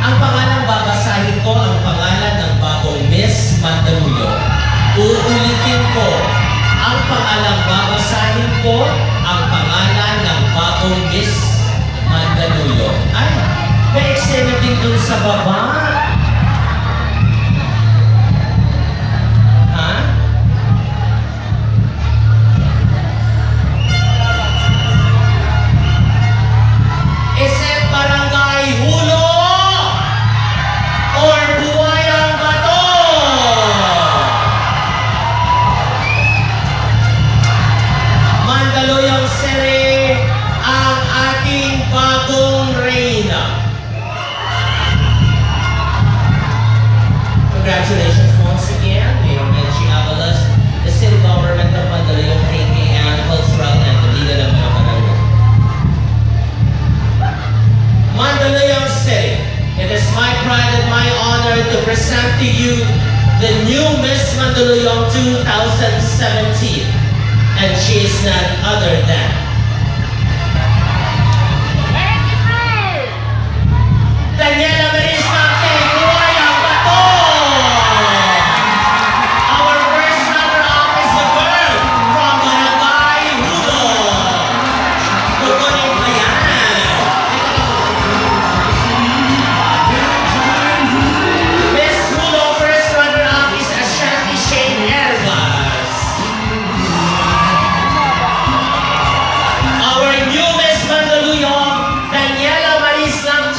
Ang pangalan babasahin ko ang pangalan ng bagong Miss Mandaluyong. Uulitin ko. Ang pangalan babasahin ko ang pangalan ng bagong Miss Mandaluyong. Ay, may eksena din dun sa baba. Ha? Isang barangay hulo or buhayang bato? Mandaluyong City ang ating bagong reyna. Congratulations once again, Mayor Menchie Avalos, the City Government of Mandaluyong, KKN, Cultural, and the leader ng mga Mandaluyong. Mandaluyong City, it is my pride and my honor to present to you the new Miss Mandaluyong 2017. And she is none other than